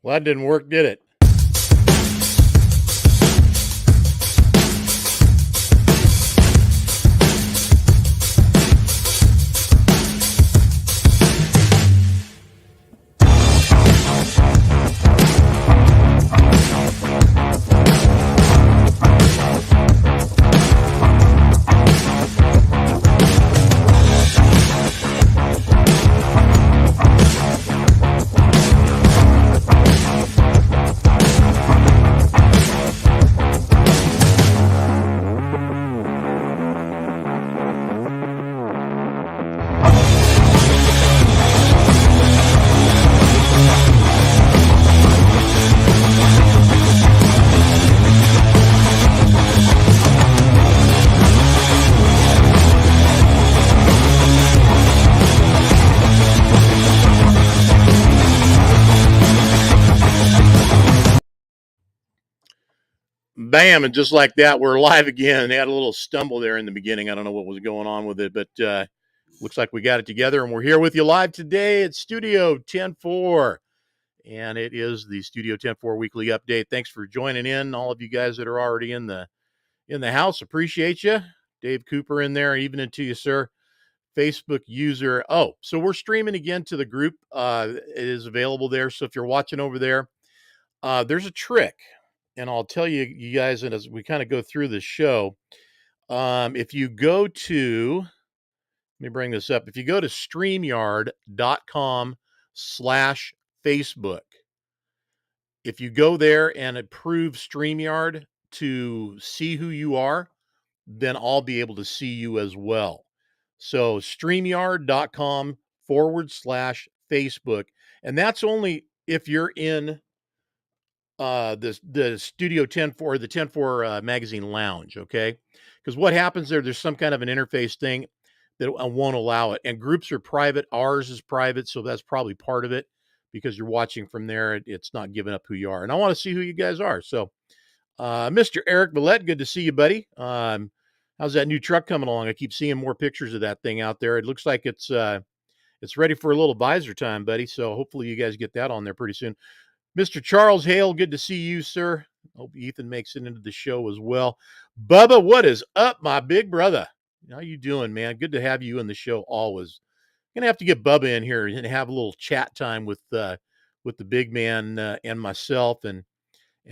Well, that didn't work, did it? Bam, and just like that, we're live again. They had a little stumble there in the beginning. I don't know what was going on with it, but looks like we got it together, and we're here with you live today at Studio 10-4, and it is the Studio 10-4 weekly update. Thanks for joining in, all of you guys that are already in the house. Appreciate you. Dave Cooper in there, evening to you, sir. Facebook user. Oh, so we're streaming again to the group. It is available there, so if you're watching over there, there's a trick. And I'll tell you, you guys, and as we kind of go through the show, if you go to, let me bring this up. If you go to StreamYard.com/Facebook, if you go there and approve StreamYard to see who you are, then I'll be able to see you as well. So StreamYard.com/Facebook. And that's only if you're in the Studio 10-4, the 10-4 magazine lounge, okay? Because what happens there's some kind of an interface thing that won't allow it. And groups are private. Ours is private, so that's probably part of it because you're watching from there. It's not giving up who you are. And I want to see who you guys are. So, Mr. Eric Villette, good to see you, buddy. How's that new truck coming along? I keep seeing more pictures of that thing out there. It looks like it's ready for a little visor time, buddy. So hopefully you guys get that on there pretty soon. Mr. Charles Hale, good to see you, sir. Hope Ethan makes it into the show as well. Bubba, what is up, my big brother? How you doing, man? Good to have you in the show always. Gonna have to get Bubba in here and have a little chat time with the big man and myself, and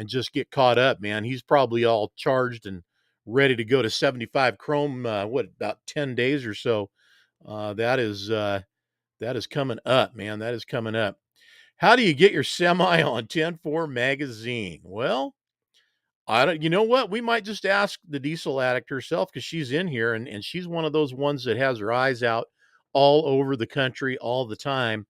just get caught up, man. He's probably all charged and ready to go to 75 Chrome. About 10 days or so? That is coming up, man. That is coming up. How do you get your semi on 10-4 magazine? Well, I don't, you know what? We might just ask the Diesel Addict herself because she's in here and she's one of those ones that has her eyes out all over the country all the time.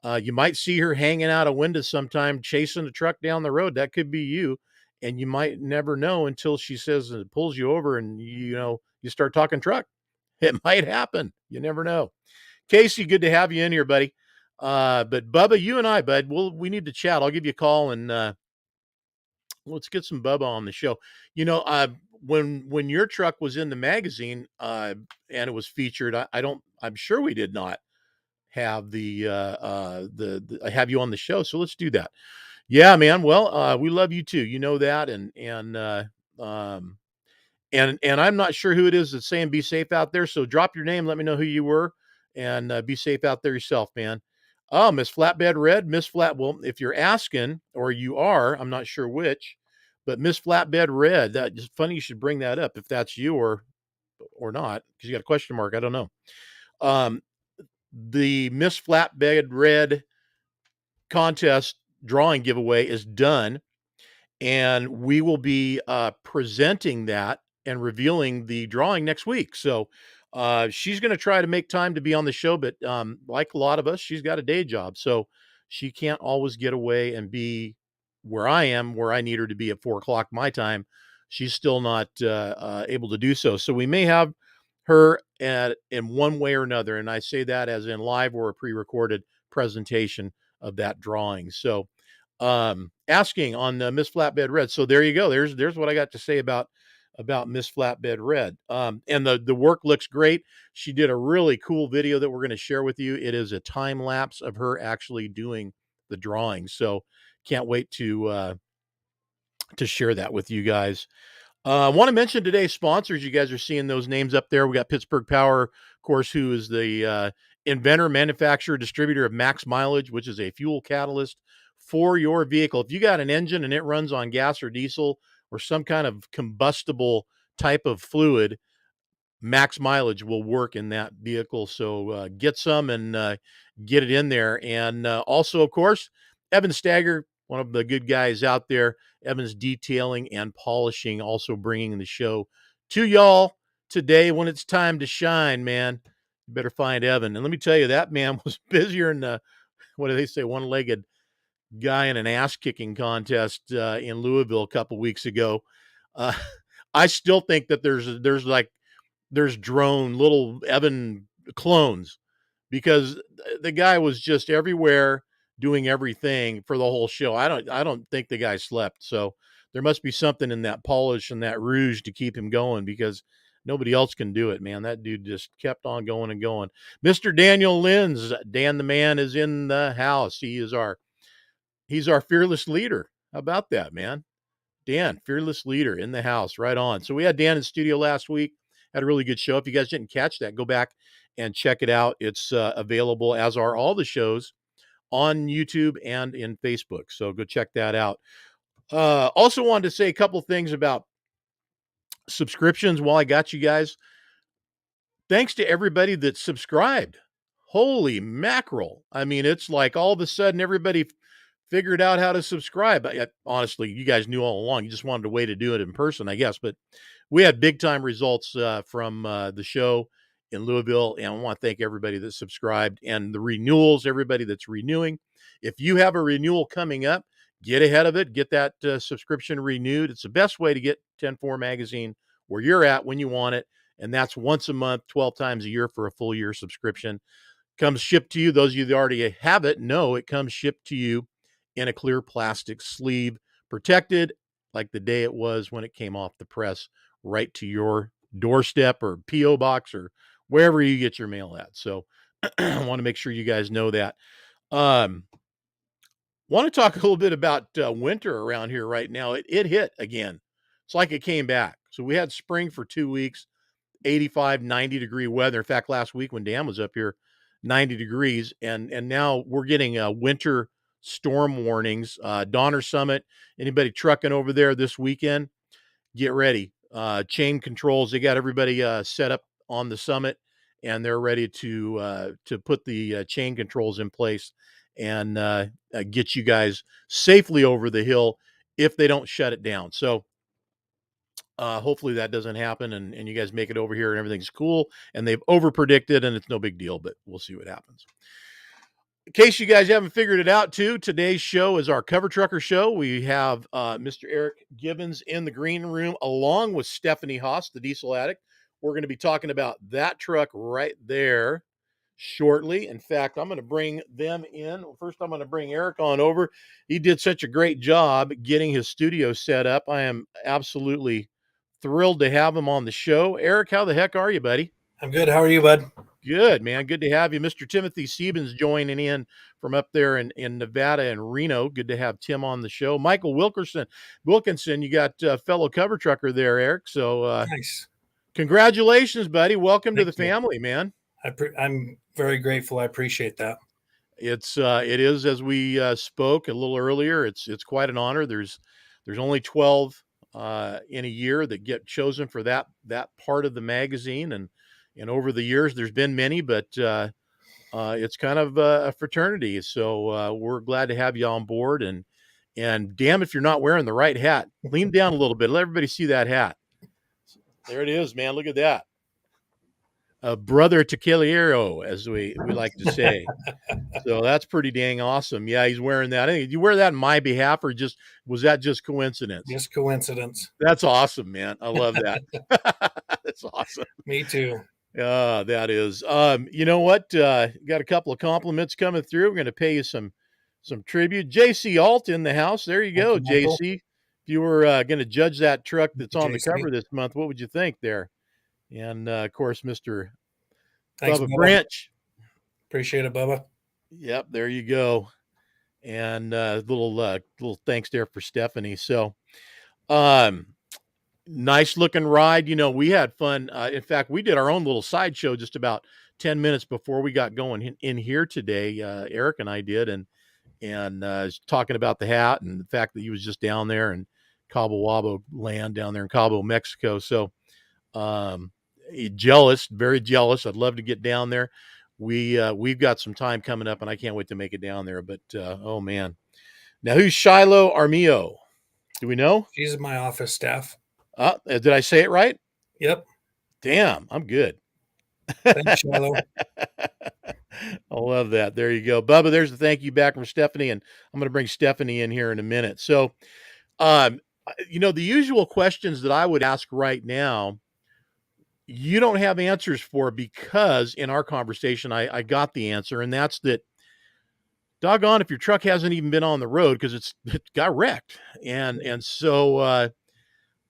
You might see her hanging out a window sometime, chasing a truck down the road. That could be you. And you might never know until she says it pulls you over and, you start talking truck. It might happen. You never know. Casey, good to have you in here, buddy. But Bubba, you and I, bud, we need to chat. I'll give you a call and let's get some Bubba on the show. When your truck was in the magazine and it was featured, I'm sure we did not have the have you on the show. So let's do that. Yeah, man. Well, we love you too. You know that, and I'm not sure who it is that's saying be safe out there. So drop your name, let me know who you were, and be safe out there yourself, man. Oh, Miss Flatbed Red, Miss Flat. Well, if you're asking, or you are, I'm not sure which, but Miss Flatbed Red. That is funny. You should bring that up if that's you or not, because you got a question mark. I don't know. The Miss Flatbed Red contest drawing giveaway is done, and we will be presenting that and revealing the drawing next week. So she's going to try to make time to be on the show, but like a lot of us, she's got a day job, so she can't always get away and be where I am, where I need her to be at 4:00 my time. She's still not able to do so. So we may have her in one way or another, and I say that as in live or a pre-recorded presentation of that drawing. So asking on Miss Flatbed Red. So there you go. There's what I got to say about Miss Flatbed Red. And the work looks great. She did a really cool video that we're going to share with you. It is a time lapse of her actually doing the drawing. So can't wait to share that with you guys. I want to mention today's sponsors. You guys are seeing those names up there. We got Pittsburgh Power, of course, who is the inventor, manufacturer, distributor of Max Mileage, which is a fuel catalyst for your vehicle. If you got an engine and it runs on gas or diesel or some kind of combustible type of fluid, Max Mileage will work in that vehicle. So get some and get it in there. And also, of course, Evan Stagger, one of the good guys out there. Evan's Detailing and Polishing, also bringing the show to y'all today when it's time to shine, man. You better find Evan. And let me tell you, that man was busier than, what do they say, one-legged guy in an ass-kicking contest in Louisville a couple weeks ago. I still think that there's drone little Evan clones, because the guy was just everywhere doing everything for the whole show. I don't think the guy slept. So there must be something in that polish and that rouge to keep him going, because nobody else can do it, man. That dude just kept on going and going. Mr. Daniel Linz, Dan the Man, is in the house. He's our fearless leader. How about that, man? Dan, fearless leader in the house. Right on. So we had Dan in studio last week. Had a really good show. If you guys didn't catch that, go back and check it out. It's available, as are all the shows, on YouTube and in Facebook. So go check that out. Also wanted to say a couple things about subscriptions while I got you guys. Thanks to everybody that subscribed. Holy mackerel. I mean, it's like all of a sudden everybody figured out how to subscribe. Honestly, you guys knew all along. You just wanted a way to do it in person, I guess. But we had big time results from the show in Louisville, and I want to thank everybody that subscribed, and the renewals, everybody that's renewing. If you have a renewal coming up, get ahead of it. Get that subscription renewed. It's the best way to get 10-4 magazine where you're at when you want it, and that's once a month, 12 times a year for a full year subscription. Comes shipped to you. Those of you that already have it know it comes shipped to you in a clear plastic sleeve, protected like the day it was when it came off the press, right to your doorstep or P.O. box or wherever you get your mail at. So I want to make sure you guys know that. Want to talk a little bit about winter around here right now. It hit again. It's like it came back. So we had spring for 2 weeks, 85, 90 degree weather. In fact, last week when Dan was up here, 90 degrees. And now we're getting winter storm warnings. Donner Summit, anybody trucking over there this weekend, get ready. Chain controls, they got everybody set up on the summit, and they're ready to put the chain controls in place and get you guys safely over the hill if they don't shut it down. So hopefully that doesn't happen, and you guys make it over here and everything's cool, and they've over predicted and it's no big deal, but we'll see what happens. In case you guys haven't figured it out too, today's show is our Cover Trucker show. We have Mr. Eric Gibbons in the green room along with Stephanie Haas, the Diesel Addict. We're going to be talking about that truck right there shortly. In fact, I'm going to bring them in. First, I'm going to bring Eric on over. He did such a great job getting his studio set up. I am absolutely thrilled to have him on the show. Eric, how the heck are you, buddy? I'm good. How are you, bud? Good, man. Good to have you. Mr. Timothy Gibbons joining in from up there in Nevada and Reno. Good to have Tim on the show. Michael Wilkinson, you got fellow cover trucker there, Eric. So nice. Congratulations, buddy. Welcome to the family, man. I'm very grateful. I appreciate that. It is, as we spoke a little earlier, it's quite an honor. There's only 12 in a year that get chosen for that part of the magazine, and over the years there's been many, but it's kind of a fraternity. So we're glad to have you on board, and damn if you're not wearing the right hat. Lean down a little bit. Let everybody see that hat. There it is, man. Look at that. Brother Tequilero, as we like to say. So that's pretty dang awesome. Yeah, he's wearing that. I think, you wear that in my behalf, or was that just coincidence? Just coincidence. That's awesome, man. I love that. That's awesome. Me too. That is. You know what? Got a couple of compliments coming through. We're going to pay you some tribute. JC Alt in the house. There you go, JC. If you were going to judge that truck that's on the cover this month, what would you think there? And of course, Mr. Bubba Branch. Appreciate it, Bubba. Yep, there you go. and little thanks there for Stephanie. So, um, nice looking ride. We had fun. In fact, we did our own little sideshow just about 10 minutes before we got going in here today. Eric and I did, and talking about the hat and the fact that he was just down there in Cabo Wabo land down there in Cabo, Mexico. So, um, jealous, very jealous. I'd love to get down there. We've got some time coming up, and I can't wait to make it down there. But oh man, now who's Shiloh Armio? Do we know? She's in my office staff. Did I say it right? Yep. Damn, I'm good. Thanks, Shiloh. I love that. There you go, Bubba. There's the thank you back from Stephanie, and I'm going to bring Stephanie in here in a minute. So, um, the usual questions that I would ask right now, you don't have answers for because in our conversation, I got the answer, and that's that. Doggone, if your truck hasn't even been on the road because it got wrecked, and so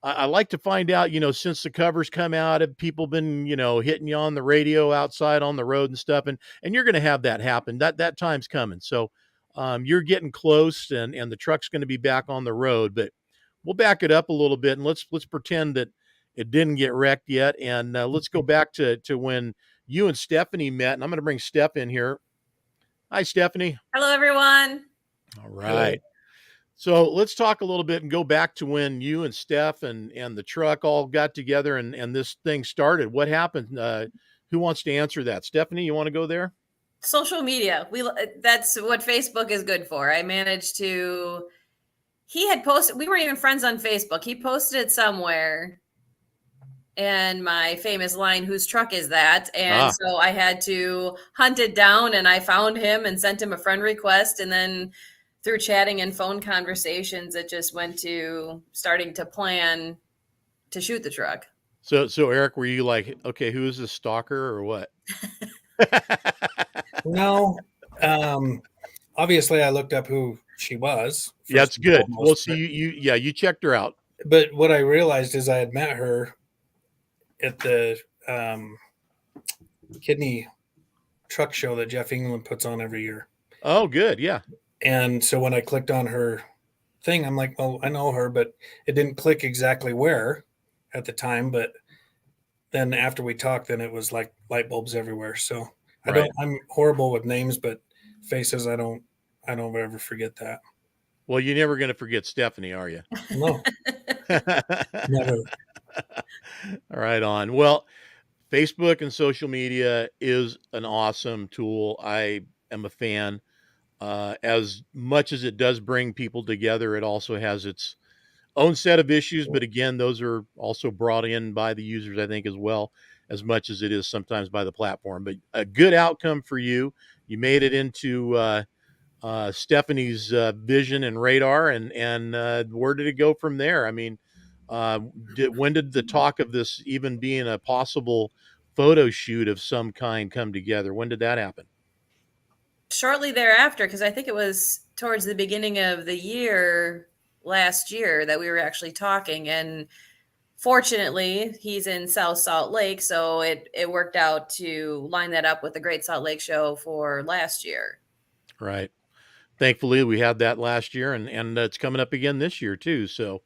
I like to find out, since the covers come out, have people been, hitting you on the radio outside on the road and stuff, and you're going to have that happen. That time's coming. So, you're getting close, and the truck's going to be back on the road. But we'll back it up a little bit, and let's pretend that it didn't get wrecked yet, and let's go back to when you and Stephanie met. And I'm going to bring Steph in here. Hi, Stephanie. Hello, everyone. All right. So let's talk a little bit and go back to when you and Steph and the truck all got together and this thing started. What happened? Who wants to answer that? Stephanie, you want to go there? Social media. That's what Facebook is good for. I managed to. He had posted. We weren't even friends on Facebook. He posted it somewhere. And my famous line, "Whose truck is that?" And so I had to hunt it down, and I found him and sent him a friend request, and then through chatting and phone conversations, it just went to starting to plan to shoot the truck. So Eric, were you like, okay, who is this stalker or what? No. Obviously I looked up who she was. Yeah, that's good. Well, see, you checked her out. But what I realized is I had met her at the kidney truck show that Jeff England puts on every year. Oh, good. Yeah. And so when I clicked on her thing, I'm like, well, I know her, but it didn't click exactly where at the time. But then after we talked, then it was like light bulbs everywhere. So I'm horrible with names, but faces, I don't ever forget that. Well, you're never going to forget Stephanie, are you? No. Never. All right, on. Well, Facebook and social media is an awesome tool. I am a fan. As much as it does bring people together, it also has its own set of issues. But again, those are also brought in by the users, I think, as well, as much as it is sometimes by the platform. But a good outcome for you. You made it into Stephanie's vision and radar, and where did it go from there? I mean, when did the talk of this even being a possible photo shoot of some kind come together? When did that happen? Shortly thereafter, because I think it was towards the beginning of the year last year that we were actually talking. And fortunately, he's in South Salt Lake, so it worked out to line that up with the Great Salt Lake Show for last year. Right. Thankfully, we had that last year, and it's coming up again this year too. So,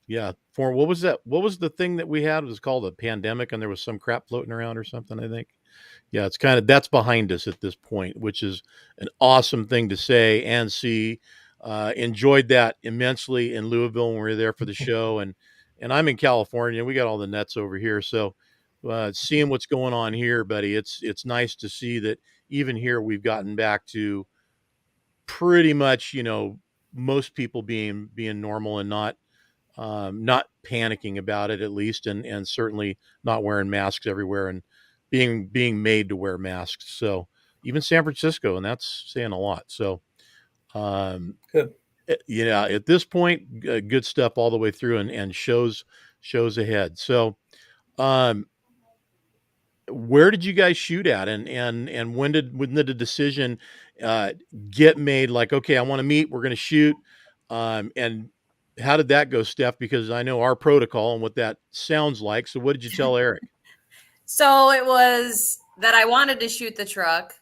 yeah. For what was that? What was the thing that we had? It was called a pandemic, and there was some crap floating around or something, I think. Yeah, it's kind of that's behind us at this point, which is an awesome thing to say and see. Enjoyed that immensely in Louisville when we were there for the show, and I'm in California. We got all the nets over here, so seeing what's going on here, buddy, it's nice to see that even here we've gotten back to pretty much, most people being normal and not panicking about it, at least, and certainly not wearing masks everywhere and being made to wear masks. So even San Francisco, and that's saying a lot. So, good. At this point, good stuff all the way through, and shows ahead. So, where did you guys shoot at, and when did the decision get made? Like, okay, I want to meet. We're going to shoot. And how did that go, Steph? Because I know our protocol and what that sounds like. So, what did you tell Eric? So it was that I wanted to shoot the truck,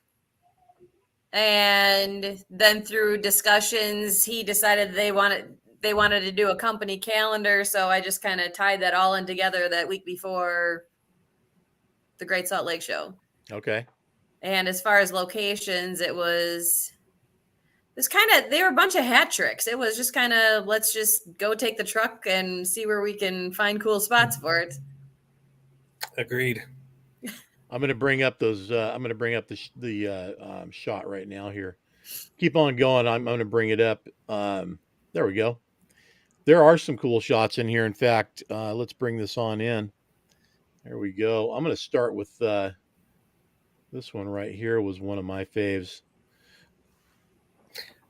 And then through discussions, he decided they wanted to do a company calendar. So I just kind of tied that all in together that week before the Great Salt Lake Show. Okay. And as far as locations, it was kind of, they were a bunch of hat tricks. It was just kind of, let's just go take the truck and see where we can find cool spots for it. Agreed. I'm going to bring up those. I'm going to bring up the shot right now here. Keep on going. I'm going to bring it up. There we go. There are some cool shots in here. In fact, let's bring this on in. There we go. I'm going to start with this one right here. Was one of my faves.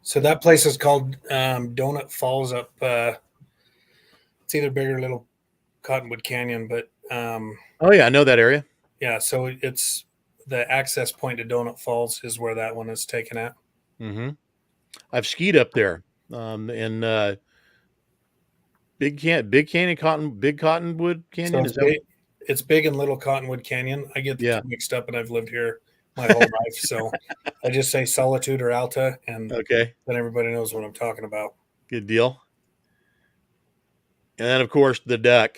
So that place is called Donut Falls up. It's either Big or Little Cottonwood Canyon, but Oh yeah, I know that area. yeah. So it's the access point to Donut Falls is where that one is taken at. Mm-hmm. I've skied up there, in Big Cottonwood Canyon. So Is that what? it's Big and Little Cottonwood Canyon. I get the Yeah. two mixed up, and I've lived here my whole life, so I just say Solitude or Alta, and Okay, then everybody knows what I'm talking about. good deal. And then of course the duck.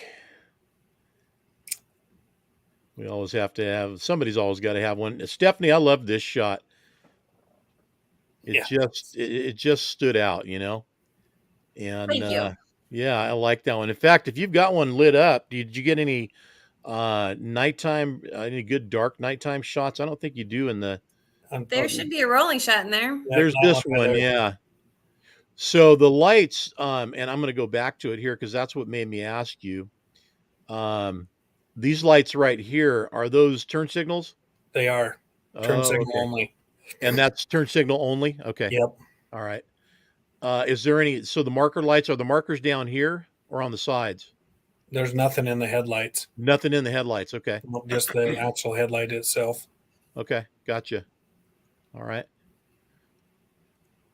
We always have to have somebody's always got to have one. Stephanie, I love this shot. It just stood out, you know. And Thank you. yeah, I like that one. In fact, if you've got one lit up, did you get any nighttime, any good dark nighttime shots? I don't think you do in the. There should be a rolling shot in there. There's this one, yeah. So the lights, and I'm going to go back to it here because that's what made me ask you. These lights right here, are those turn signals? They are turn signal okay. only. And that's turn signal only? Okay. Yep. All right. Is there any, so the marker lights, are the markers down here or on the sides? There's nothing in the headlights. Nothing in the headlights. Okay. Just the actual headlight itself. Okay. Gotcha. All right.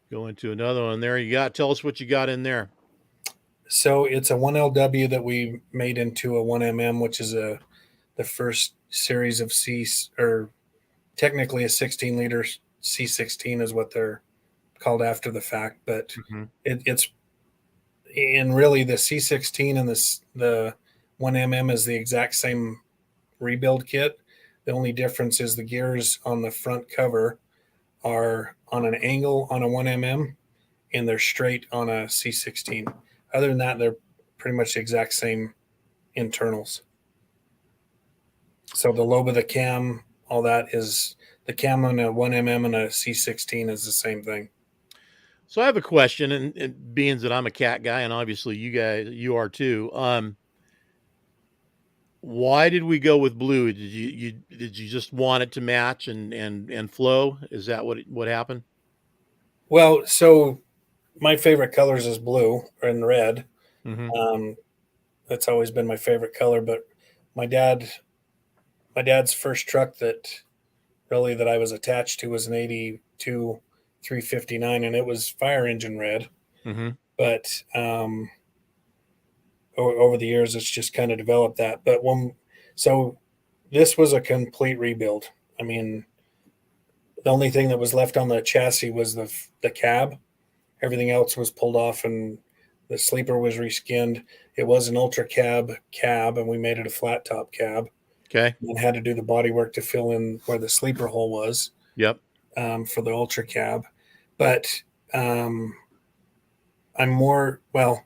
Go into another one there. Tell us what you got in there. So it's a 1LW that we made into a 1MM, which is the first series of or technically a 16 liter C16 is what they're called after the fact, but Mm-hmm. it's and really the C16 and the 1MM is the exact same rebuild kit. The only difference is the gears on the front cover are on an angle on a 1MM and they're straight on a C16. Other than that, they're pretty much the exact same internals. So the lobe of the cam, all that is the cam on a 1MM and a C16 is the same thing. So I have a question, and being that I'm a cat guy, and obviously you are too. Why did we go with blue? Did you just want it to match and flow? Is that what happened? Well, so my favorite colors is blue and red. Mm-hmm. That's always been my favorite color. But my dad's first truck that I was attached to was an 82 359, and it was fire engine red. Mm-hmm. But over the years, it's just kind of developed that. But so this was a complete rebuild. I mean, the only thing that was left on the chassis was the cab. Everything else was pulled off, and the sleeper was reskinned. It was an ultra cab, and we made it a flat top cab. Okay. And had to do the body work to fill in where the sleeper hole was. Yep. For the ultra cab. But I'm more, well,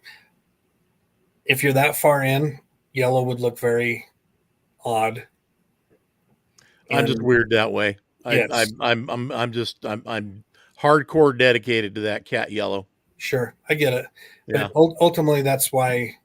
if you're that far in, yellow would look very odd. I'm just weird that way. Yes. I'm hardcore dedicated to that cat yellow. Sure, I get it. Yeah. But ultimately, that's why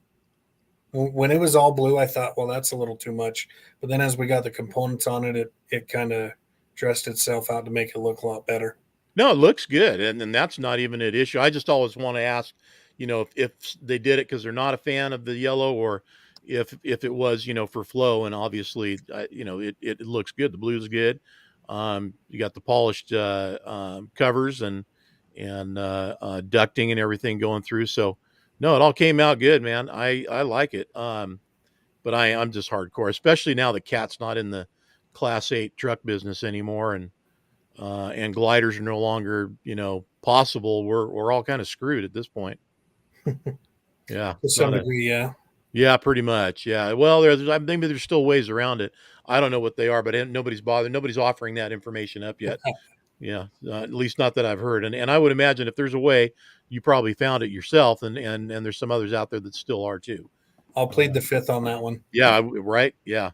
when it was all blue, I thought, well, that's a little too much. But then as we got the components on it, it kind of dressed itself out to make it look a lot better. No, it looks good, and that's not even an issue. I just always want to ask, if they did it because they're not a fan of the yellow, or if it was, for flow. And obviously, it looks good. The blue's good. You got the polished covers and ducting and everything going through. So no, it all came out good, man. I like it. But I'm just hardcore, especially now the cat's not in the Class 8 truck business anymore, and and gliders are no longer, possible, we're all kind of screwed at this point. Yeah, To some degree, yeah. yeah, pretty much. Yeah. Well, I think there's still ways around it. I don't know what they are, but nobody's bothered. Nobody's offering that information up yet. Yeah, at least not that I've heard. And I would imagine if there's a way, you probably found it yourself, and there's some others out there that still are too. I'll plead the fifth on that one. Yeah, right. Yeah.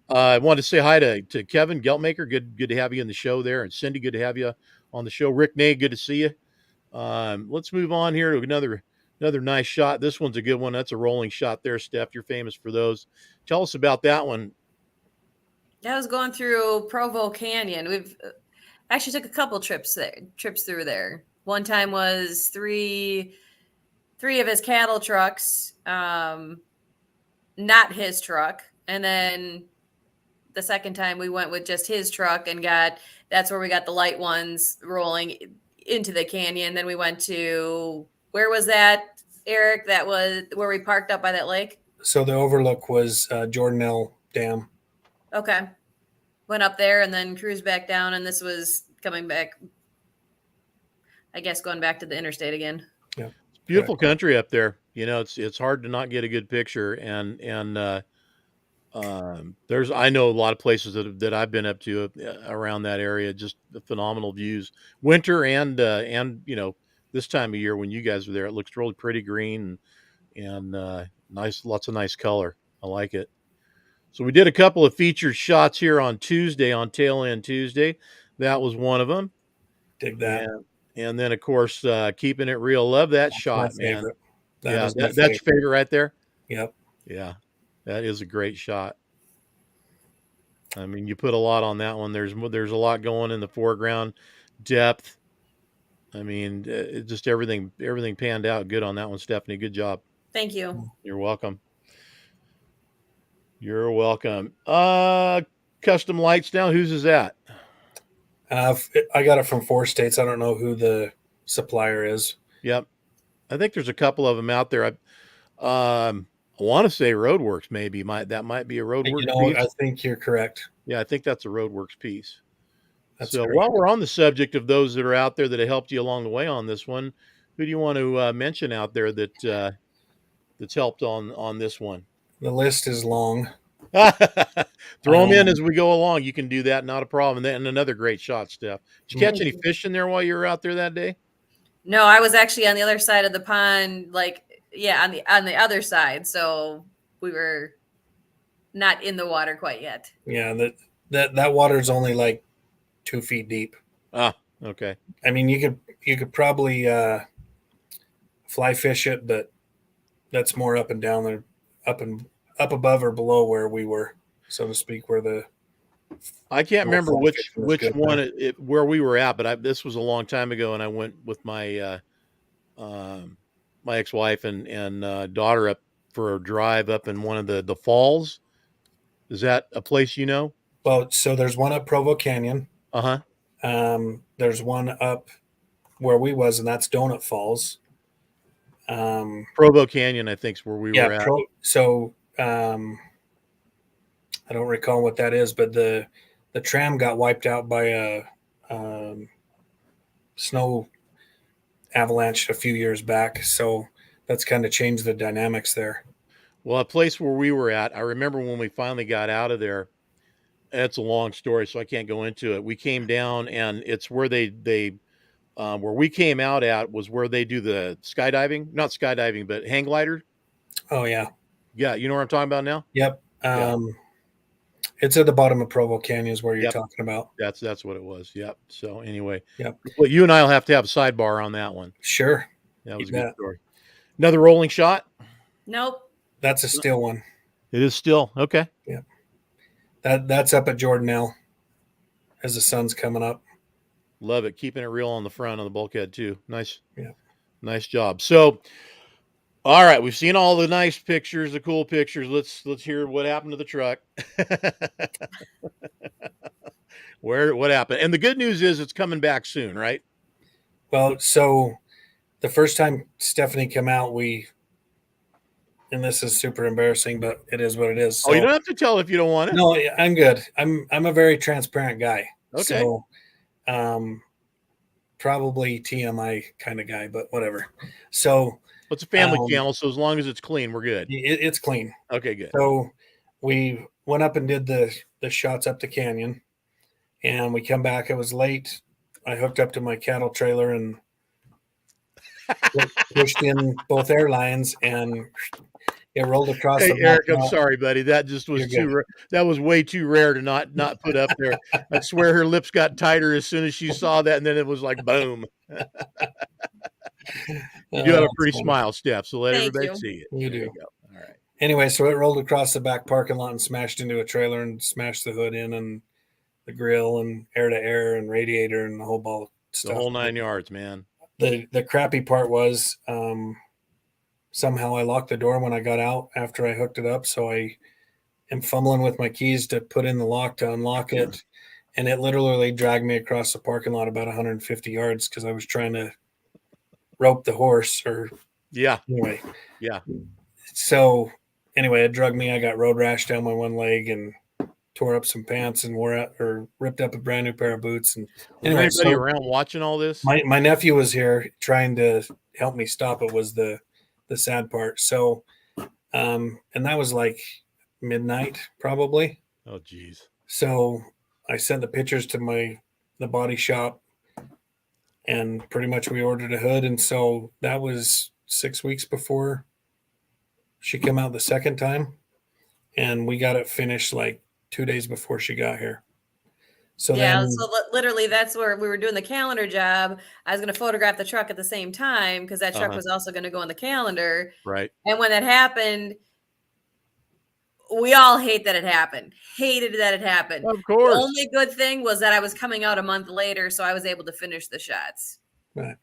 I wanted to say hi to Kevin Geltmaker. Good to have you in the show there, and Cindy, good to have you on the show. Rick Nay, good to see you. Let's move on here to another nice shot. This one's a good one. That's a rolling shot there, Steph. You're famous for those. Tell us about that one. I was going through Provo Canyon. We've actually took a couple trips through there. One time was three of his cattle trucks, not his truck, and then the second time we went with just his truck and that's where we got the light ones rolling into the canyon. Then we went to, where was that, Eric? That was where we parked up by that lake. So the overlook was Jordanelle Dam. Okay. Went up there and then cruised back down, and this was coming back, I guess, going back to the interstate again. Yeah. It's beautiful country up there. It's hard to not get a good picture, and I know a lot of places that I've been up to around that area, just phenomenal views, winter and this time of year when you guys are there, it looks really pretty green and nice, lots of nice color. I like it. So we did a couple of featured shots here on Tuesday, on Tail End Tuesday. That was one of them. Dig that. And then of course, Keeping It Real. Love that shot, man. That's your favorite right there. Yep. Yeah. That is a great shot. I mean, you put a lot on that one. There's a lot going in the foreground, depth. I mean, just everything panned out good on that one, Stephanie. Good job. Thank you. You're welcome. You're welcome. Custom lights now. Whose is that? I got it from 4 States. I don't know who the supplier is. Yep. I think there's a couple of them out there. I want to say Roadworks, maybe. That might be a Roadworks piece. I think you're correct. Yeah, I think that's a Roadworks piece. That's so while we're on the subject of those that are out there that have helped you along the way on this one, who do you want to mention out there that's helped on this one? The list is long. Throw them in as we go along. You can do that, not a problem. And another great shot, Steph. Did you catch any fish in there while you were out there that day? No, I was actually on the other side of the pond, on the other side. So we were not in the water quite yet. Yeah, that water is only like 2 feet deep. Ah, okay. I mean, you could probably fly fish it, but that's more up and down there, up above or below where we were, so to speak, where the. I can't remember which one where we were at, but this was a long time ago, and I went with my my ex-wife and daughter up for a drive up in one of the falls. Is that a place you know? Well, so there's one up Provo Canyon. There's one up where we was, and that's Donut Falls. Provo Canyon, I think, is where we were at. I don't recall what that is, but the tram got wiped out by a snow avalanche a few years back, so that's kind of changed the dynamics there. Well, a place where we were at, I remember when we finally got out of there. It's a long story, so I can't go into it. We came down, and it's where where we came out at was where they do the skydiving, not skydiving, but hang glider. Oh yeah. Yeah. You know what I'm talking about now? Yep. It's at the bottom of Provo Canyon is where you're talking about. That's what it was. Yep. So anyway, yep. Well, you and I will have to have a sidebar on that one. Sure. That was a good story. Another rolling shot? Nope. That's a still one. It is still. Okay. Yeah. That's up at Jordanelle as the sun's coming up. Love it. Keeping it real on the front of the bulkhead too. Nice. Yeah. Nice job. So, all right, we've seen all the nice pictures, the cool pictures. Let's hear what happened to the truck. What happened? And the good news is it's coming back soon, right? Well, so the first time Stephanie came out, and this is super embarrassing, but it is what it is. So, you don't have to tell if you don't want it. No, I'm good. I'm a very transparent guy. Okay. So Probably TMI kind of guy, but whatever. So It's a family channel, so as long as it's clean, we're good. it's clean. Okay, good. So we went up and did the shots up the canyon, and we come back. It was late. I hooked up to my cattle trailer and pushed in both air lines, and it rolled across Hey, the Eric, back. I'm sorry, buddy. That just was You're good. that was way too rare to not put up there. I swear her lips got tighter as soon as she saw that, and then it was like boom. You do have a pretty smile, Steph, so let Thank everybody you. see it. You There do. you go. All right. Anyway, so it rolled across the back parking lot and smashed into a trailer and smashed the hood in and the grill and air to air and radiator and the whole ball of The stuff. whole 9 yards, man. The crappy part was somehow I locked the door when I got out after I hooked it up. So I am fumbling with my keys to put in the lock to unlock it. And it literally dragged me across the parking lot about 150 yards because I was trying to rope the horse or Yeah. anyway. Yeah. So anyway, it drugged me. I got road rash down my one leg and tore up some pants and ripped up a brand new pair of boots. And Was anyway, anybody so around watching all this? my nephew was here trying to help me stop it was the sad part. So and that was like midnight probably. Oh, geez. So I sent the pictures to the body shop and pretty much we ordered a hood. And so that was 6 weeks before she came out the second time. And we got it finished like 2 days before she got here. So yeah, then, so literally that's where we were doing the calendar job. I was going to photograph the truck at the same time because that truck was also going to go on the calendar. Right. And when that happened, we all hate that it happened. Hated that it happened. Of course. The only good thing was that I was coming out a month later, so I was able to finish the shots. right.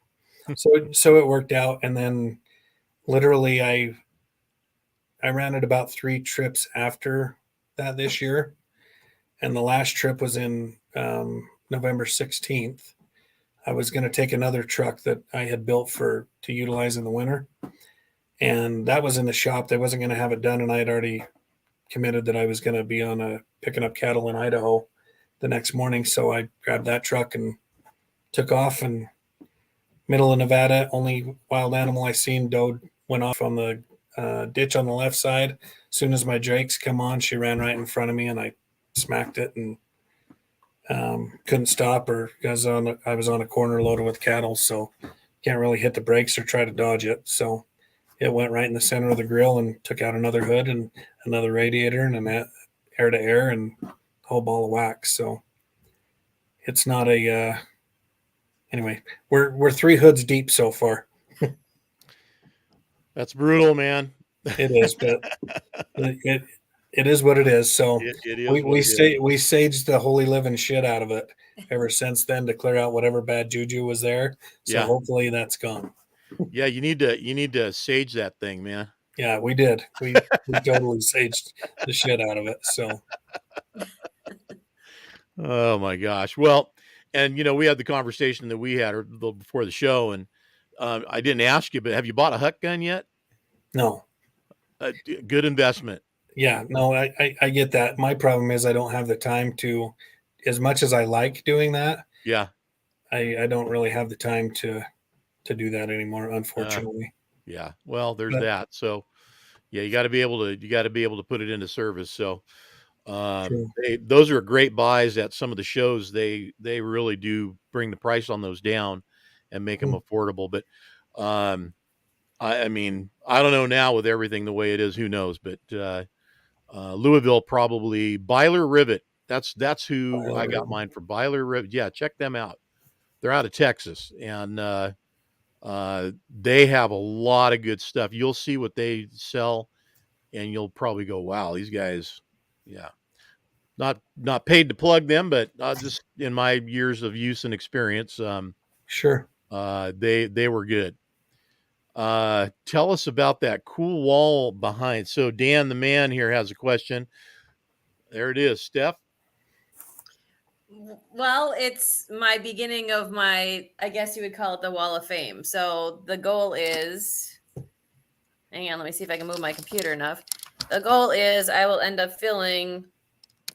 So it worked out. And then literally I ran it about 3 trips after that this year. And the last trip was in November 16th. I was going to take another truck that I had built to utilize in the winter. And that was in the shop. They wasn't going to have it done. And I had already committed that I was going to be picking up cattle in Idaho the next morning. So I grabbed that truck and took off, and middle of Nevada, only wild animal I seen, doe went off on the ditch on the left side. As soon as my Drakes come on, she ran right in front of me and I smacked it and couldn't stop her because I was on a corner loaded with cattle. So can't really hit the brakes or try to dodge it. So it went right in the center of the grill and took out another hood and another radiator and an air to air and a whole ball of wax. So it's not anyway, we're 3 hoods deep so far. That's brutal, man. It is, but it is what it is. So It is we saged the holy living shit out of it ever since then to clear out whatever bad juju was there. So hopefully that's gone. Yeah, you need to sage that thing, man. Yeah, we did. We totally saged the shit out of it. So oh my gosh. Well, and we had the conversation that we had before the show, and I didn't ask you, but have you bought a huck gun yet? No. Good investment. Yeah, no, I get that. My problem is I don't have the time to, as much as I like doing that. Yeah. I don't really have the time to do that anymore, unfortunately. Yeah. Well, there's that. So yeah, you got to be able to put it into service. So those are great buys at some of the shows. They really do bring the price on those down and make them affordable. But I mean, I don't know now with everything the way it is, who knows, but Louisville, probably Byler Rivet. That's who I got mine for, Byler Rivet. Yeah. Check them out. They're out of Texas, and they have a lot of good stuff. You'll see what they sell, and you'll probably go, wow, these guys, yeah. Not paid to plug them, but just in my years of use and experience, sure. They were good. Tell us about that cool wall behind. So Dan, the man here, has a question. There it is, Steph. Well, it's my beginning of my, I guess you would call it the Wall of Fame. So the goal is, hang on, let me see if I can move my computer enough. The goal is I will end up filling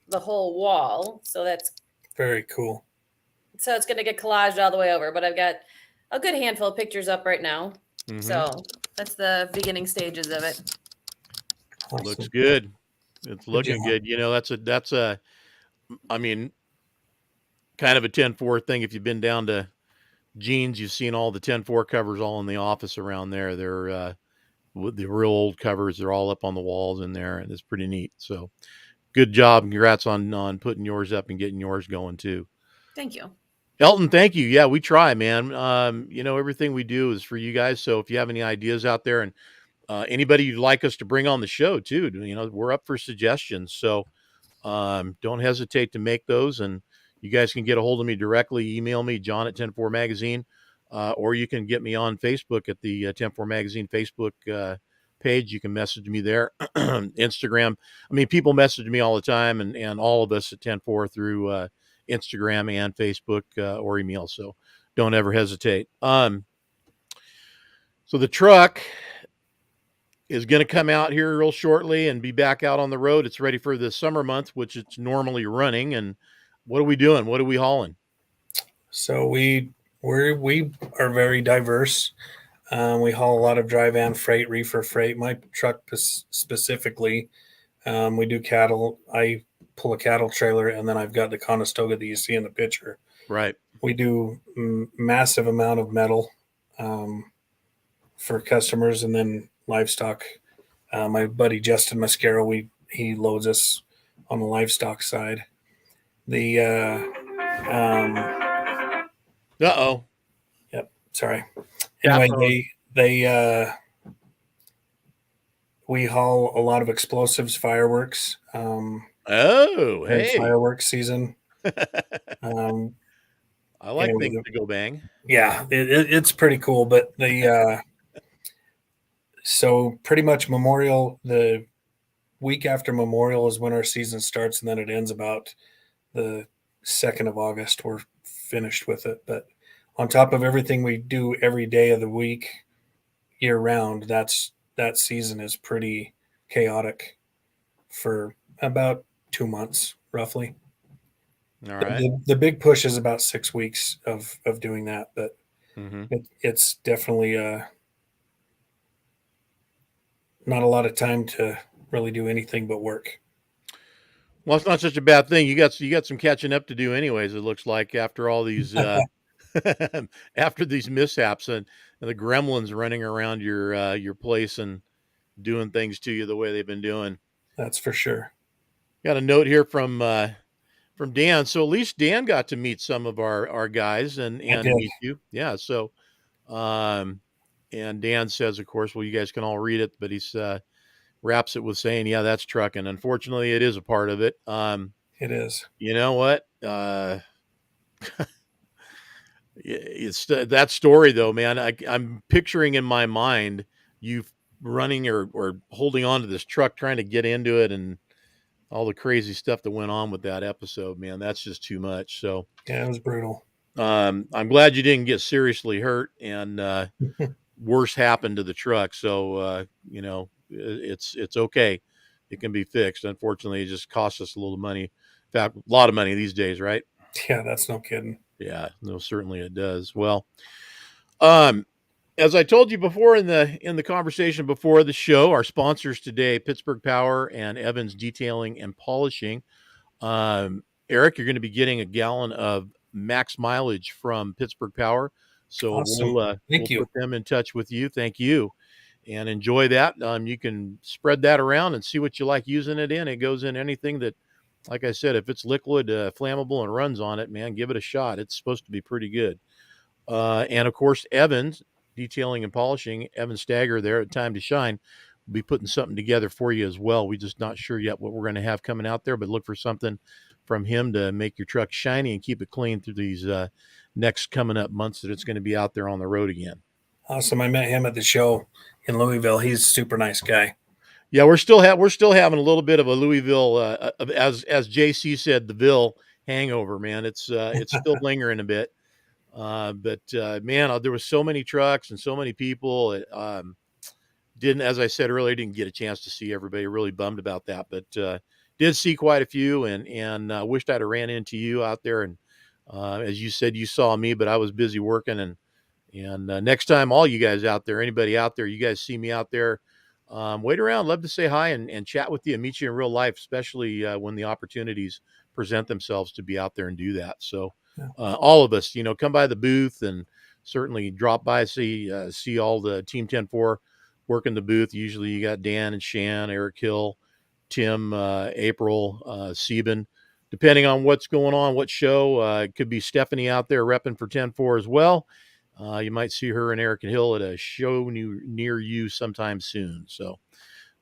the whole wall. So that's very cool. so it's going to get collaged all the way over, but I've got a good handful of pictures up right now. Mhm. So that's the beginning stages of it. Awesome. Looks good. It's looking job. good. You know, that's a, I mean, kind of a 10-4 thing. If you've been down to Jeans, you've seen all the 10-4 covers all in the office around there. They're with the real old covers. They're all up on the walls in there, and it's pretty neat. So good job. Congrats on putting yours up and getting yours going too. Thank you. Elton, thank you. Yeah, we try, man. You know, everything we do is for you guys. So if you have any ideas out there and anybody you'd like us to bring on the show too, you know, we're up for suggestions. So don't hesitate to make those. And you guys can get a hold of me directly. Email me, John at 104 Magazine, or you can get me on Facebook at the 104 Magazine Facebook page. You can message me there. Instagram. I mean, people message me all the time, and all of us at 104 through Instagram and Facebook or email. So don't ever hesitate. So the truck is going to come out here real shortly and be back out on the road. It's ready for the summer month, which it's normally running. And what are we doing? What are we hauling? So we are very diverse. We haul a lot of dry van freight, reefer freight. My truck specifically, we do cattle. I pull a cattle trailer, and then I've got the Conestoga that you see in the picture. Right. We do massive amount of metal for customers, and then livestock. My buddy Justin Mascaro, he loads us on the livestock side. The Uh-oh. Yep, sorry. Anyway, they we haul a lot of explosives, fireworks. Oh, Hey, hey. fireworks season. I like anyway, things to go bang. Yeah, it's pretty cool. But so pretty much the week after Memorial is when our season starts, and then it ends about the 2nd of August. We're finished with it. But on top of everything we do every day of the week, year round, that season is pretty chaotic for about 2 months, roughly. All right. The big push is about 6 weeks of doing that, but it's definitely not a lot of time to really do anything but work. Well, it's not such a bad thing. You got some catching up to do anyways, it looks like, after all these after these mishaps and the gremlins running around your place and doing things to you the way they've been doing. That's for sure. Got a note here from Dan. So at least Dan got to meet some of our guys and meet you. Yeah. So and Dan says, of course, well, you guys can all read it, but he's wraps it with saying, yeah, that's trucking. Unfortunately, it is a part of it. It is. You know what? It's that story though, man. I'm picturing in my mind you running or holding on to this truck, trying to get into it, and all the crazy stuff that went on with that episode, man. That's just too much. So yeah, it was brutal. I'm glad you didn't get seriously hurt and worse happened to the truck. So you know, it's okay. It can be fixed. Unfortunately, it just costs us a little money. In fact, a lot of money these days, right? Yeah, that's no kidding. Yeah, no, certainly it does. Well, as I told you before in the conversation before the show, our sponsors today, Pittsburgh Power and Evans Detailing and Polishing. Eric, you're going to be getting a gallon of max mileage from Pittsburgh Power. So awesome. we'll put them in touch with you. Thank you. And enjoy that. You can spread that around and see what you like using it in. It goes in anything that, like I said, if it's liquid, flammable, and runs on it, man, give it a shot. It's supposed to be pretty good. And of course, Evans Detailing and Polishing, Evan Stagger there at Time to Shine, will be putting something together for you as well. We're just not sure yet what we're going to have coming out there, but look for something from him to make your truck shiny and keep it clean through these next coming up months that it's going to be out there on the road again. Awesome. I met him at the show in Louisville. He's a super nice guy. Yeah, we're still having a little bit of a Louisville, as JC said, the Ville hangover, man. It's still lingering a bit. But man, there was so many trucks and so many people. As I said earlier, didn't get a chance to see everybody. Really bummed about that, but did see quite a few, and wished I'd have ran into you out there and As you said, you saw me, but I was busy working. And next time, all you guys out there, anybody out there, you guys see me out there, wait around. Love to say hi and chat with you and meet you in real life, especially when the opportunities present themselves to be out there and do that. So Yeah. all of us, come by the booth and certainly drop by, see all the Team 10-4 working the booth. Usually you got Dan and Shan, Eric Hill, Tim, April, Sieben. Depending on what's going on, what show, it could be Stephanie out there repping for 10-4 as well. You might see her and Eric Hill at a show near you sometime soon. So,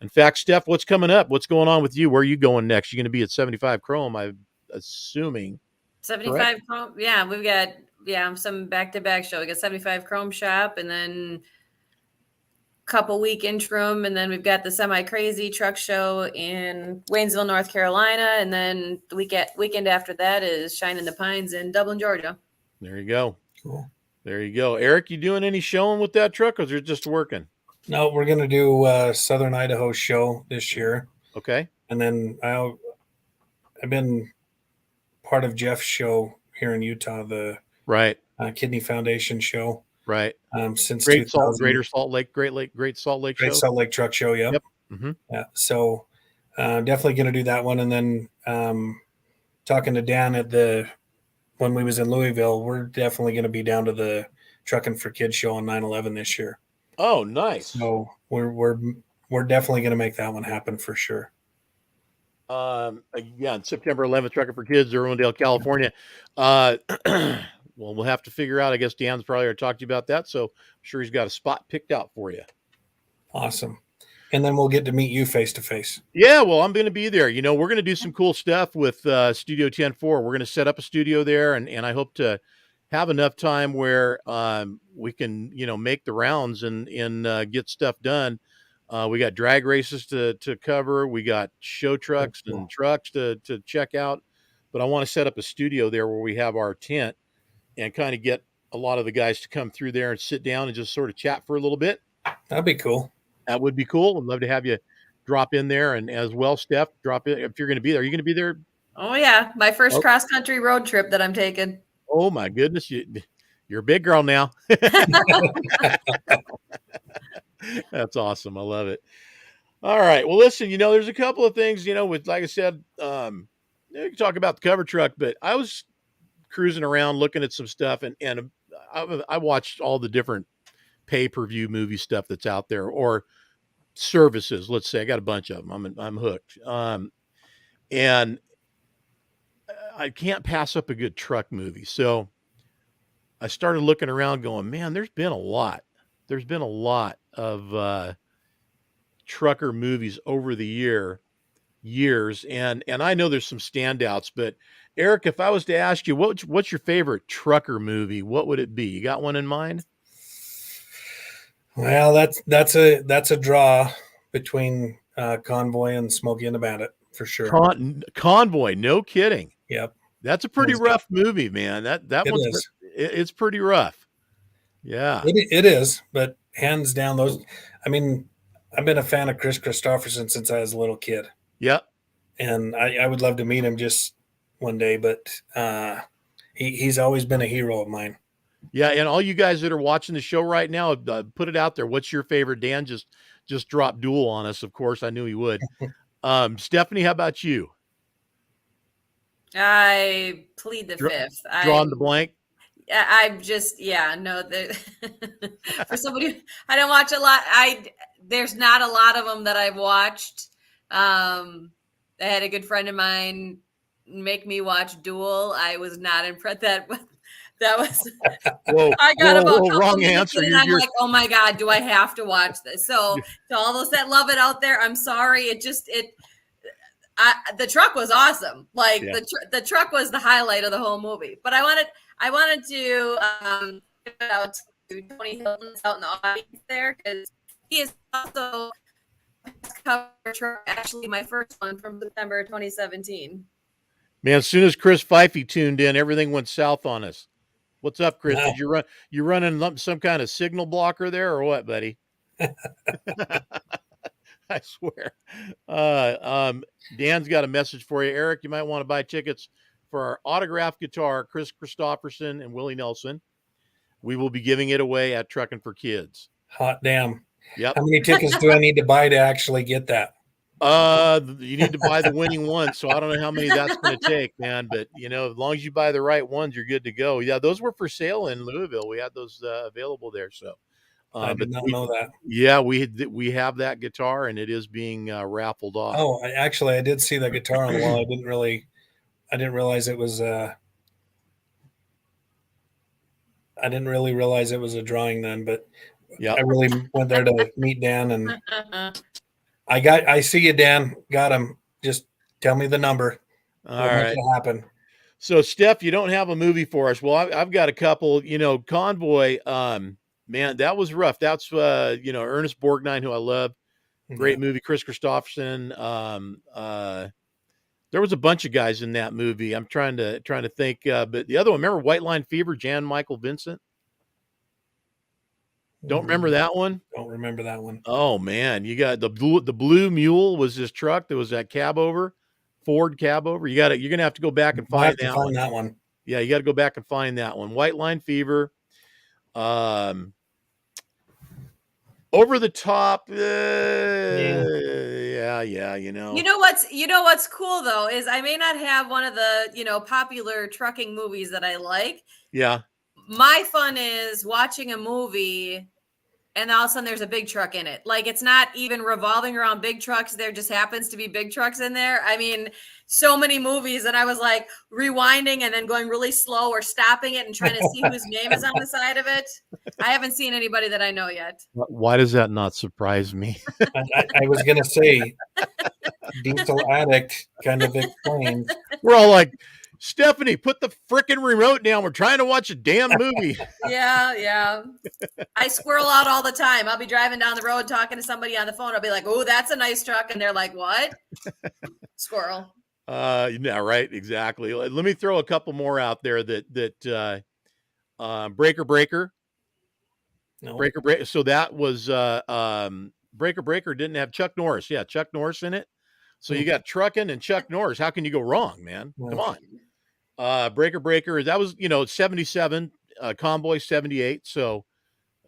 in fact, Steph, what's coming up? What's going on with you? Where are you going next? You're going to be at 75 Chrome, I'm assuming. 75 Correct? Chrome. Yeah, we've got some back-to-back show. We got 75 Chrome Shop, and then couple week interim, and then we've got the Semi Crazy Truck Show in Waynesville, North Carolina, and then the weekend after that is Shine in the Pines in Dublin, Georgia. There you go. Cool. There you go. Eric, you doing any showing with that truck, or is it just working? No, we're going to do Southern Idaho show this year. Okay. And then I've been part of Jeff's show here in Utah, the Right. Kidney Foundation show. Right. Since Great Salt Lake show. Great Salt Lake Truck Show. Yep. Mm-hmm. Yeah. So definitely going to do that one. And then talking to Dan when we was in Louisville, we're definitely going to be down to the Trucking for Kids show on 9/11 this year. Oh, nice. So we're definitely going to make that one happen for sure. Again, September 11th, Trucking for Kids, Irwindale, California. Well, we'll have to figure out. I guess Dan's probably already talked to you about that, so I'm sure he's got a spot picked out for you. Awesome. And then we'll get to meet you face to face. Yeah, well, I'm going to be there. We're going to do some cool stuff with Studio 10-4. We're going to set up a studio there, and I hope to have enough time where we can, make the rounds and get stuff done. We got drag races to cover. We got show trucks and trucks to check out. But I want to set up a studio there where we have our tent and kind of get a lot of the guys to come through there and sit down and just sort of chat for a little bit. That'd be cool. That would be cool. I'd love to have you drop in there, and as well, Steph, drop in if you're going to be there. Are you going to be there? Oh yeah, my first cross-country road trip that I'm taking. Oh my goodness, you're a big girl now. That's awesome. I love it. All right. Well, listen, there's a couple of things, with, like I said, you can talk about the cover truck, but I was cruising around looking at some stuff, and I watched all the different pay-per-view movie stuff that's out there, or services. Let's say I got a bunch of them. I'm hooked. And I can't pass up a good truck movie. So I started looking around going, man, there's been a lot of trucker movies over the years. And I know there's some standouts, but Eric, if I was to ask you, what's your favorite trucker movie? What would it be? You got one in mind? Well, that's a draw between Convoy and Smokey and the Bandit for sure. Convoy, no kidding. Yep, that's a pretty rough movie, man. It's pretty rough. Yeah, it is. But hands down, those. I mean, I've been a fan of Chris Christopherson since I was a little kid. Yep, and I would love to meet him just one day. But he's always been a hero of mine. Yeah, and all you guys that are watching the show right now, put it out there. What's your favorite? Dan just dropped Duel on us, of course. I knew he would. Stephanie, how about you? I plead the fifth. Drawing the blank? I'm just, no. For somebody, I don't watch a lot. There's not a lot of them that I've watched. I had a good friend of mine make me watch Duel. I was not impressed. That was I got about wrong answer. And I'm like, oh my God, do I have to watch this? So to all those that love it out there, I'm sorry. The truck was awesome. Like the truck was the highlight of the whole movie. But I wanted to give it out to Tony Hilton out in the audience there, because he is also cover truck, actually my first one from September 2017. Man, as soon as Chris Pfeiffe tuned in, everything went south on us. What's up, Chris? Wow. Did you running some kind of signal blocker there, or what, buddy? I swear. Dan's got a message for you, Eric. You might want to buy tickets for our autographed guitar, Chris Christopherson and Willie Nelson. We will be giving it away at Truckin' for Kids. Hot damn. Yep. How many tickets do I need to buy to actually get that? You need to buy the winning one, so I don't know how many that's going to take, man. But as long as you buy the right ones, you're good to go. Yeah, those were for sale in Louisville. We had those available there. So I did not know that. Yeah, we have that guitar, and it is being raffled off. Oh, I did see that guitar on the wall. I didn't realize it was. I didn't really realize it was a drawing then, but yeah, I really went there to meet Dan, and I see you, Dan. Got him. Just tell me the number. All right. Make it happen. So, Steph, you don't have a movie for us. Well, I've got a couple. Convoy. Man, that was rough. That's Ernest Borgnine, who I love. Great movie. Chris Christopherson. There was a bunch of guys in that movie. I'm trying to think. But the other one, remember White Line Fever? Jan Michael Vincent. Don't remember that one? Don't remember that one. Oh man, you got the Blue Mule was this truck. There was that cab over, Ford cab over. You're gonna have to go back and find that one. Yeah, you got to go back and find that one. White Line Fever. Over the top. Yeah. You know what's cool though is I may not have one of the popular trucking movies that I like. Yeah. My fun is watching a movie and all of a sudden there's a big truck in it. Like it's not even revolving around big trucks. There just happens to be big trucks in there. I mean, so many movies that I was like rewinding and then going really slow or stopping it and trying to see whose name is on the side of it. I haven't seen anybody that I know yet. Why does that not surprise me? I was going to say Diesel Addict kind of explains. We're all like, Stephanie, put the frickin' remote down. We're trying to watch a damn movie. Yeah. I squirrel out all the time. I'll be driving down the road talking to somebody on the phone. I'll be like, oh, that's a nice truck. And they're like, what? Squirrel. Yeah, right. Exactly. Let me throw a couple more out there that Breaker. No. Breaker. So that was Breaker didn't have Chuck Norris. Yeah, Chuck Norris in it. So you got Truckin' and Chuck Norris. How can you go wrong, man? Come on. Breaker. That was 77. Convoy 78. So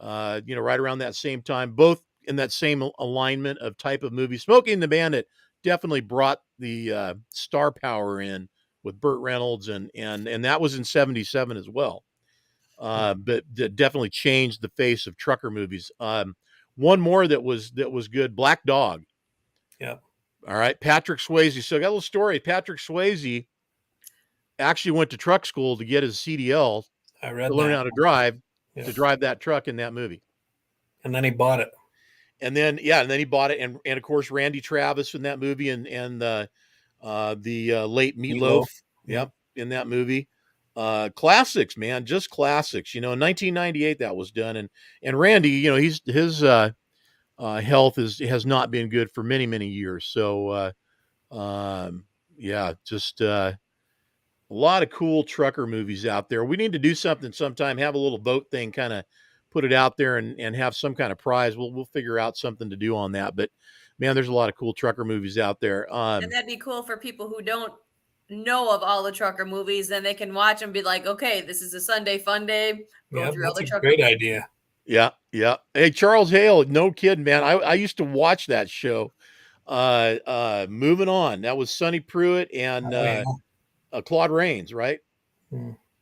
right around that same time, both in that same alignment of type of movie. Smokey and the Bandit definitely brought the star power in with Burt Reynolds and that was in 77 as well. But that definitely changed the face of trucker movies. One more that was good, Black Dog. Yeah. All right, Patrick Swayze. So I got a little story. Patrick Swayze actually went to truck school to get his CDL. I read to learn how to drive, yeah. to drive that truck in that movie. And then he bought it. And then he bought it, and of course Randy Travis in that movie, and the late Meatloaf. Yep, in that movie. Classics, man, just classics. In 1998 that was done, and Randy, his health has not been good for many, many years. So, just a lot of cool trucker movies out there. We need to do something sometime, have a little boat thing, kind of put it out there and have some kind of prize. We'll figure out something to do on that. But man, there's a lot of cool trucker movies out there. And that'd be cool for people who don't know of all the trucker movies. Then they can watch and be like, okay, this is a Sunday fun day. Yeah, that's a great idea. Yeah. Hey, Charles Hale, no kidding, man. I used to watch that show. Moving on. That was Sonny Pruitt and Claude Rains, right?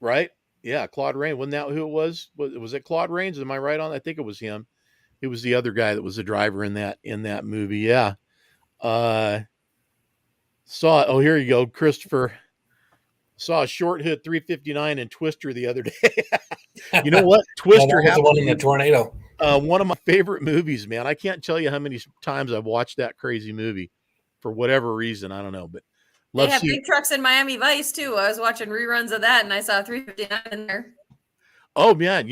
Right? Yeah, Claude Rains. Wasn't that who it was? Was it Claude Rains? Am I right on? I think it was him. It was the other guy that was the driver in that movie. Yeah. Here you go, Christopher. Saw a short hit 359 in Twister the other day. You know what? Twister was the one in the tornado. One of my favorite movies, man. I can't tell you how many times I've watched that crazy movie for whatever reason. I don't know, but they have big trucks in Miami Vice too. I was watching reruns of that and I saw 359 in there. Oh man,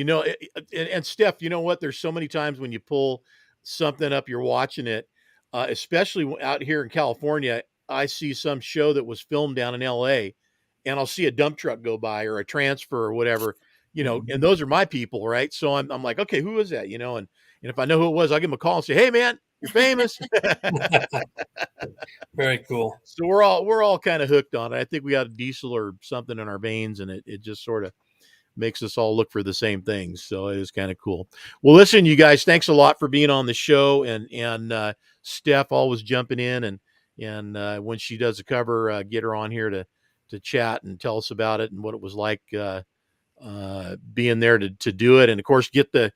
and Steph, you know what? There's so many times when you pull something up, you're watching it, especially out here in California. I see some show that was filmed down in LA and I'll see a dump truck go by or a transfer or whatever, and those are my people. Right. So I'm like, okay, who is that? And if I know who it was, I'll give him a call and say, hey man, You're famous. Very cool. So we're all kind of hooked on it. I think we got a diesel or something in our veins, and it just sort of makes us all look for the same things. So it is kind of cool. Well, listen, you guys, thanks a lot for being on the show, and Steph always jumping in, and when she does a cover, get her on here to chat and tell us about it and what it was like being there to do it, and of course get the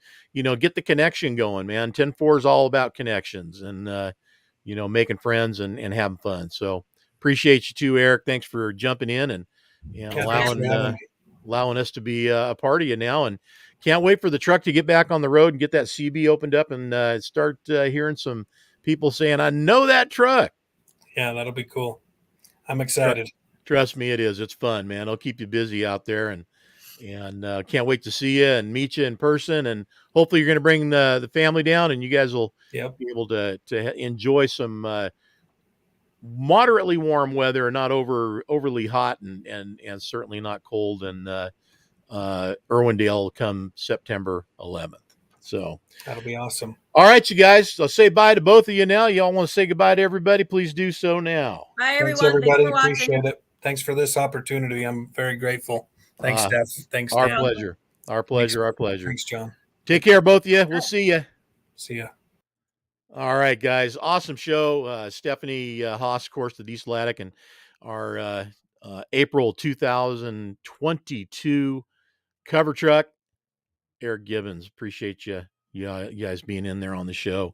connection going, man. 10-4 is all about connections and making friends and having fun. So appreciate you too, Eric. Thanks for jumping in and Yeah, thanks for having me. allowing us to be a part of you now, and can't wait for the truck to get back on the road and get that CB opened up and start hearing some people saying, I know that truck. Yeah, that'll be cool. I'm excited. Trust me, it is. It's fun, man. It'll keep you busy out there, and can't wait to see you and meet you in person. And hopefully you're going to bring the family down, and you guys will be able to enjoy some moderately warm weather, not overly hot, and certainly not cold in Irwindale come September 11th. So that'll be awesome. All right, you guys. I'll say bye to both of you now. Y'all want to say goodbye to everybody? Please do so now. Bye, everyone. Thanks, everybody. Thanks for Appreciate it. Thanks for this opportunity. I'm very grateful. Thanks, Steph. Thanks, our Dan. pleasure. Our pleasure. Our pleasure. Thanks, John. Take care, both of you. We'll see you. See ya. All right, guys. Awesome show. Stephanie Haas, of course, the Diesel Addict, and our April 2022 cover truck, Eric Gibbons. Appreciate you guys being in there on the show.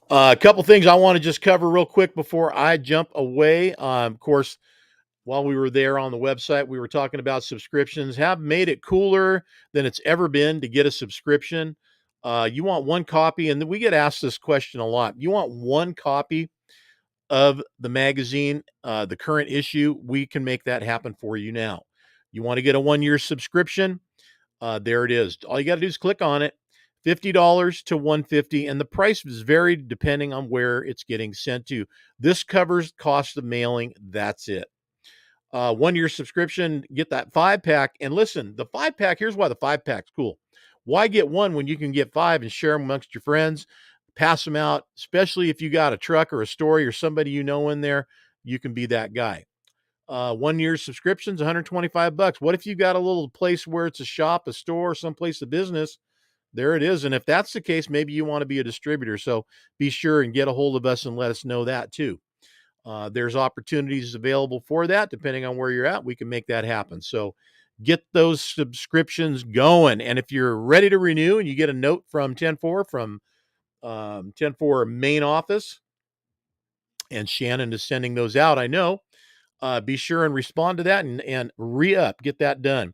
A couple things I want to just cover real quick before I jump away. Of course, while we were there on the website, we were talking about subscriptions. Have made it cooler than it's ever been to get a subscription. You want one copy, and we get asked this question a lot. You want one copy of the magazine, the current issue? We can make that happen for you now. You want to get a 1-year subscription? There it is. All you got to do is click on it. $50 to $150, and the price is varied depending on where it's getting sent to. This covers cost of mailing. That's it. 1-year subscription, get that 5-pack. And listen, the 5-pack, here's why the 5-pack's cool. Why get one when you can get 5 and share them amongst your friends, pass them out, especially if you got a truck or a story or somebody you know in there, you can be that guy. 1-year subscription's $125. What if you got a little place where it's a shop, a store, someplace of business? There it is. And if that's the case, maybe you want to be a distributor. So be sure and get a hold of us and let us know that too. There's opportunities available for that. Depending on where you're at, we can make that happen. So get those subscriptions going. And if you're ready to renew and you get a note from 10-4 from 10-4 main office, and Shannon is sending those out, I know, be sure and respond to that and re-up, get that done.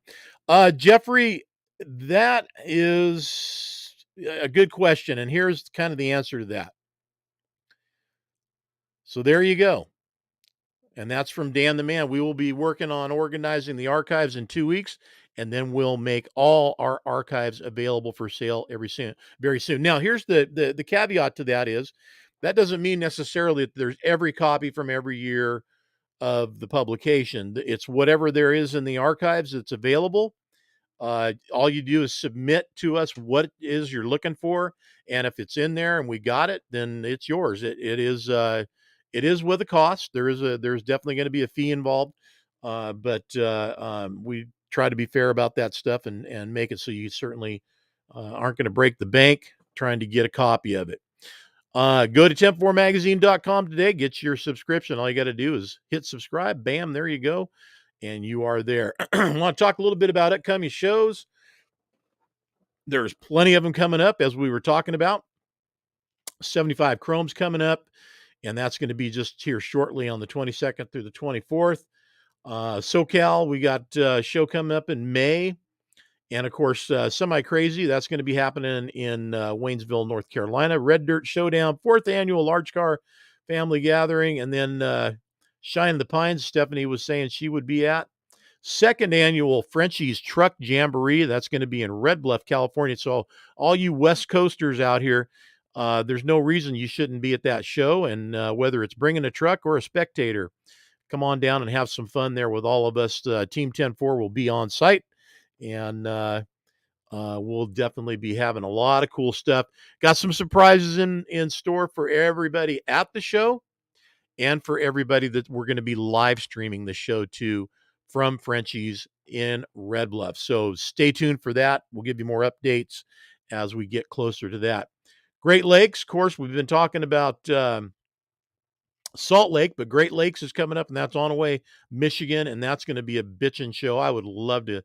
Jeffrey, that is a good question. And here's kind of the answer to that. So there you go. And that's from Dan the Man. We will be working on organizing the archives in 2 weeks, and then we'll make all our archives available for sale very soon. Now, here's the caveat to that is that doesn't mean necessarily that there's every copy from every year of the publication. It's whatever there is in the archives that's available. All you do is submit to us what it is you're looking for, and if it's in there and we got it, then it's yours. It is with a cost. There's definitely going to be a fee involved, but we try to be fair about that stuff and make it so you certainly aren't going to break the bank trying to get a copy of it. Go to 10-4magazine.com today. Get your subscription. All you got to do is hit subscribe. Bam, there you go. And you are there. I want to talk a little bit about upcoming shows. There's plenty of them coming up, as we were talking about. 75 Chrome's coming up, and that's going to be just here shortly on the 22nd through the 24th. SoCal, we got a show coming up in May. And, of course, Semi Crazy, that's going to be happening in Waynesville, North Carolina. Red Dirt Showdown, 4th annual large car family gathering. And then Shine in the Pines, Stephanie was saying she would be at. 2nd annual Frenchie's Truck Jamboree. That's going to be in Red Bluff, California. So all you West Coasters out here, there's no reason you shouldn't be at that show. And whether it's bringing a truck or a spectator, come on down and have some fun there with all of us. Team 10-4 will be on site. And We'll definitely be having a lot of cool stuff. Got some surprises in store for everybody at the show and for everybody that we're going to be live streaming the show to from Frenchie's in Red Bluff. So stay tuned for that. We'll give you more updates as we get closer to that. Great Lakes, of course, we've been talking about Salt Lake, but Great Lakes is coming up, and that's on away, Michigan, and that's going to be a bitchin' show. I would love to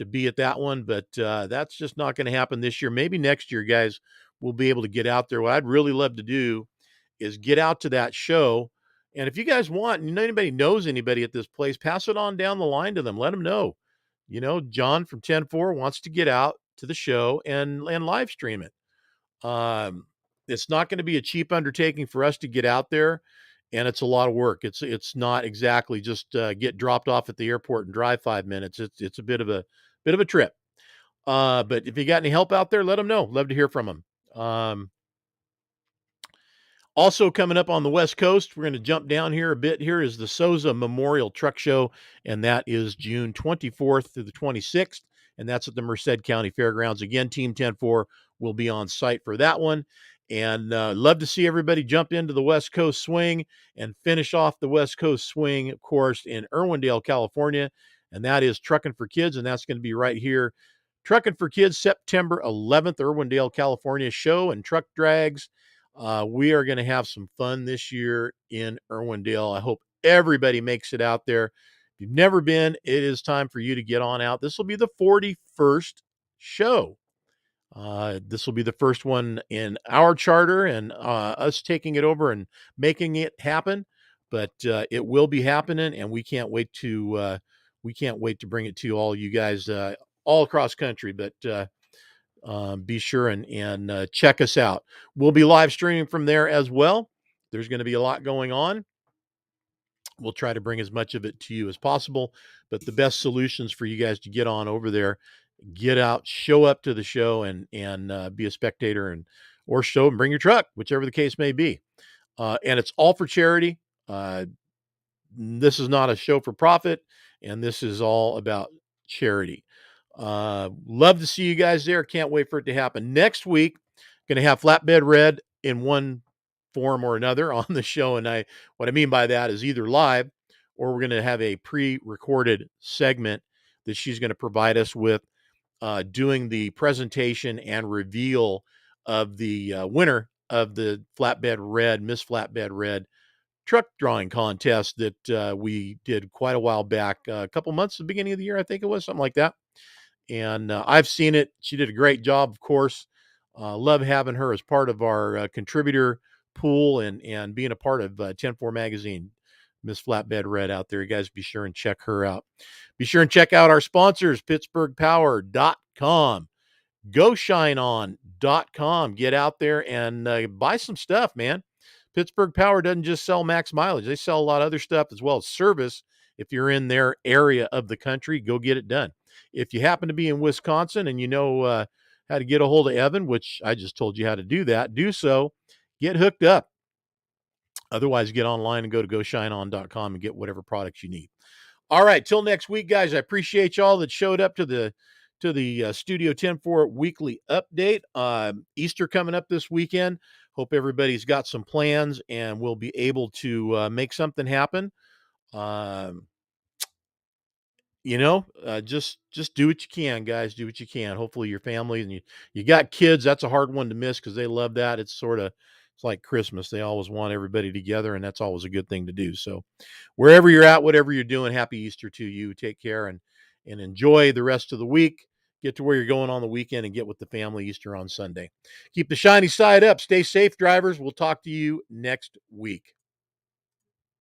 be at that one, but that's just not going to happen this year. Maybe next year, guys, we'll be able to get out there. What I'd really love to do is get out to that show. And if you guys want, and anybody knows anybody at this place, pass it on down the line to them. Let them know. You know, John from 10-4 wants to get out to the show and live stream it. It's not going to be a cheap undertaking for us to get out there, and it's a lot of work. It's not exactly just get dropped off at the airport and drive 5 minutes. It's a bit of a trip. But if you got any help out there, let them know. Love to hear from them. Also coming up on the West Coast, we're going to jump down here a bit. Here is the Souza Memorial Truck Show, and that is June 24th through the 26th, and that's at the Merced County Fairgrounds. Again, Team 10-4 will be on site for that one, and love to see everybody jump into the West Coast swing and finish off the West Coast swing, of course, in Irwindale, California, and that is Trucking for Kids, and that's going to be right here. Trucking for Kids, September 11th, Irwindale, California, show and truck drags. We are going to have some fun this year in Irwindale. I hope everybody makes it out there. If you've never been, it is time for you to get on out. This will be the 41st show. This will be the first one in our charter and us taking it over and making it happen. But it will be happening, and we can't wait to bring it to all you guys all across country. But be sure and check us out. We'll be live streaming from there as well. There's going to be a lot going on. We'll try to bring as much of it to you as possible, but the best solutions for you guys to get on over there, get out, show up to the show, and be a spectator or show and bring your truck, whichever the case may be. And it's all for charity. This is not a show for profit, and this is all about charity. Love to see you guys there. Can't wait for it to happen. Next week, going to have Flatbed Red in one form or another on the show. And what I mean by that is either live or we're going to have a pre-recorded segment that she's going to provide us with, doing the presentation and reveal of the winner of the Flatbed Red, Miss Flatbed Red truck drawing contest that we did quite a while back, a couple months at the beginning of the year, I think it was, something like that. And I've seen it. She did a great job, of course. Love having her as part of our contributor pool and being a part of 10-4 magazine, Miss Flatbed Red out there. You guys be sure and check her out. Be sure and check out our sponsors, PittsburghPower.com, GoShineOn.com. Get out there and buy some stuff, man. Pittsburgh Power doesn't just sell max mileage. They sell a lot of other stuff as well as service. If you're in their area of the country, go get it done. If you happen to be in Wisconsin and you know how to get a hold of Evan, which I just told you how to do that, do so. Get hooked up. Otherwise, get online and go to GoShineOn.com and get whatever products you need. All right, till next week, guys. I appreciate y'all that showed up to the Studio 10-4 weekly update. Easter coming up this weekend. Hope everybody's got some plans and we'll be able to make something happen. Just do what you can, guys. Do what you can. Hopefully your family and you got kids. That's a hard one to miss because they love that. It's like Christmas. They always want everybody together, and that's always a good thing to do. So wherever you're at, whatever you're doing, happy Easter to you. Take care and enjoy the rest of the week. Get to where you're going on the weekend and get with the family Easter on Sunday. Keep the shiny side up. Stay safe, drivers. We'll talk to you next week.